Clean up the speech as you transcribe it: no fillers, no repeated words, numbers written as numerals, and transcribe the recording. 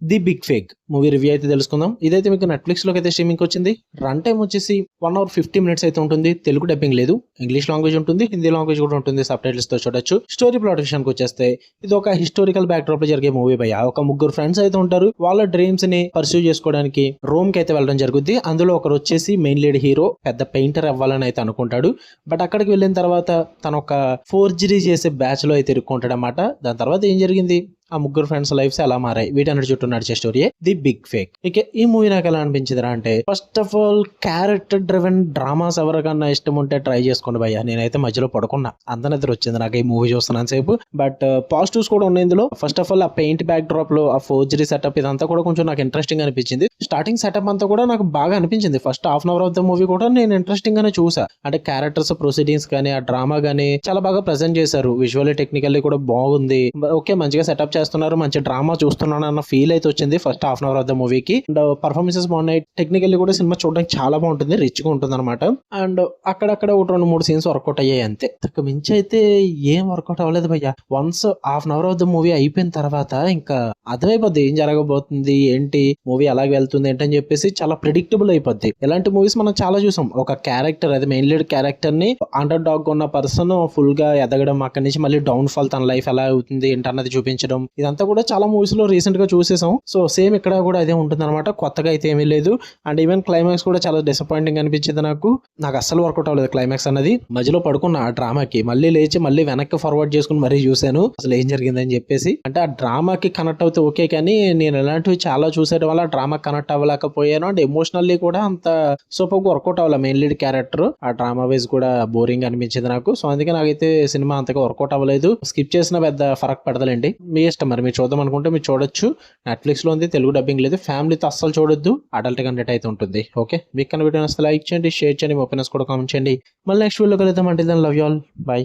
The big fake movie review అయితే తెలుసుకుందాం. ఇదైతే మీకు నెట్ఫ్లిక్స్ లోకి అయితే స్ట్రీమింగ్ వచ్చింది. రన్ టైం వచ్చేసి 1 hour 50 minutes అయితే ఉంటుంది. తెలుగు డబ్బింగ్ లేదు, ఇంగ్లీష్ లాంగ్వేజ్ ఉంటుంది, హిందీ లాంగ్వేజ్ కూడా ఉంటుంది. సబ్ టైటిల్స్ తో చూడొచ్చు. స్టోరీ ప్లాట్ విషయానికి వచ్చేస్తే ఇది ఒక హిస్టారికల్ బ్యాక్ డ్రాప్ లో జరిగే మూవీ భయ్య. ఒక ముగ్గురు ఫ్రెండ్స్ అయితే ఉంటారు. వాళ్ళ డ్రీమ్స్ ని పర్సూ చేసుకోవడానికి రోమ్ కి అయితే వెళ్ళడం జరుగుద్ది. అందులో ఒకరు వచ్చేసి మెయిన్ లీడ్ హీరో పెద్ద పెయింటర్ అవ్వాలని అయితే అనుకుంటాడు. బట్ అక్కడికి వెళ్ళిన తర్వాత తను ఒక ఫోర్జరీ చేసే బ్యాచ్ లో అయితే ఇరుక్కుంటాడు అన్నమాట. దాని తర్వాత ఏం జరిగింది, ఆ ముగ్గురు ఫ్రెండ్స్ లైఫ్స్ ఎలా మారాయి, వీటన్నిటి చుట్టూ నడిచే స్టోరీ ది బిగ్ ఫేక్. ఇక ఈ మూవీ నాకు ఎలా అనిపించిందిరా అంటే, first of all character driven dramas ఎవరికన్నా ఇష్టం ఉంటే ట్రై చేసుకోండి భయ్య. నేనైతే మధ్యలో పడుకున్నా, అంత నిద్ర వచ్చింది నాకు ఈ మూవీ చూస్తున్నాను సేపు. బట్ పాజిటివ్స్ కూడా ఉన్నాయి ఇందులో. ఫస్ట్ ఆఫ్ ఆల్ ఆ పెయింట్ బ్యాక్ డ్రాప్ లో ఆ ఫోర్జరీ సెటప్ ఇదంతా కూడా కొంచెం నాకు ఇంట్రెస్టింగ్ అనిపించింది. స్టార్టింగ్ సెటప్ అంతా కూడా నాకు బాగా అనిపించింది. First half an hour of the movie కూడా నేను ఇంట్రెస్టింగ్ గానే చూసా. అంటే క్యారెక్టర్స్ ప్రొసీడింగ్స్ కానీ ఆ డ్రామా గానీ చాలా బాగా ప్రెజెంట్ చేశారు. విజువల్లీ టెక్నికల్లీ కూడా బాగుంది. ఓకే, మంచిగా సెటప్ చేస్తున్నారు, మంచి డ్రామా చూస్తున్నాను అన్న ఫీల్ అయితే వచ్చింది first half an hour of the మూవీకి. అండ్ పర్ఫార్మెన్సెస్ బాగున్నాయి. టెక్నికల్లీ కూడా సినిమా చూడడానికి చాలా బాగుంటుంది, రిచ్ గా ఉంటుంది అనమాట. అండ్ అక్కడక్కడ ఒక 2-3 సీన్స్ వర్కౌట్ అయ్యాయి అంతే. తక్కువ మించి అయితే ఏం వర్కౌట్ అవ్వలేదు భయ్య. Once half an hour of the movie అయిపోయిన తర్వాత ఇంకా అర్థమైపోద్ది ఏం జరగబోతుంది, ఏంటి మూవీ అలాగే వెళ్తుంది ఏంటని చెప్పేసి. చాలా ప్రిడిక్టబుల్ అయిపోద్ది. ఇలాంటి మూవీస్ మనం చాలా చూసాం. ఒక క్యారెక్టర్, అది మెయిన్ లీడ్ క్యారెక్టర్ ని అండర్ డాగ్ ఉన్న పర్సన్ ఫుల్ గా ఎదగడం, అక్కడి నుంచి మళ్ళీ డౌన్ ఫాల్, తన లైఫ్ ఎలా అవుతుంది ఏంటన్నది చూపించడం, ఇదంతా కూడా చాలా మూవీస్ లో రీసెంట్ గా చూసేసాం. సో సేమ్ ఇక్కడ కూడా అదే ఉంటుంది అనమాట. కొత్తగా అయితే ఏమీ లేదు. అండ్ ఈవెన్ క్లైమాక్స్ కూడా చాలా డిసప్పాయింటింగ్ అనిపించింది నాకు. అస్సలు వర్కౌట్ అవ్వలేదు క్లైమాక్స్ అన్నది. మధ్యలో పడుకున్న ఆ డ్రామాకి మళ్ళీ లేచి మళ్ళీ వెనక్కి ఫార్వర్డ్ చేసుకుని మరీ చూశాను అసలు ఏం జరిగిందని చెప్పేసి. అంటే ఆ డ్రామాకి కనెక్ట్ అవుతే ఓకే, కానీ నేను ఇలాంటివి చాలా చూసేయడం వల్ల డ్రామా కనెక్ట్ అవ్వలేకపోయాను. అండ్ ఎమోషనల్లీ కూడా అంత సూపర్ గా వర్కౌట్ అవ్వాలి మెయిన్ లీడ్ క్యారెక్టర్. ఆ డ్రామా వైజ్ కూడా బోరింగ్ అనిపించింది నాకు. సో అందుకే నాకైతే సినిమా అంతగా వర్కౌట్ అవ్వలేదు. స్కిప్ చేసిన పెద్ద ఫరక్ పడతలేండి, మీ ఇష్టం. మరి మీరు చూద్దాం అనుకుంటే మీరు చూడొచ్చు. నెట్ఫ్లిక్స్ లో ఉంది, తెలుగు డబ్బింగ్ లేదు. ఫ్యామిలీతో అస్సలు చూడొద్దు, అడల్ట్ కంటెంట్ అయితే ఉంటుంది. ఓకే, మీకు కన్నా వీడియో నచ్చితే లైక్ చేయండి, షేర్ చేయండి, మీ ఒపీనియన్స్ కూడా కామెంట్ చేయండి. మళ్ళీ నెక్స్ట్ వీడియో కలుద్దాం. అంటే లవ్ యూ ఆల్, బై.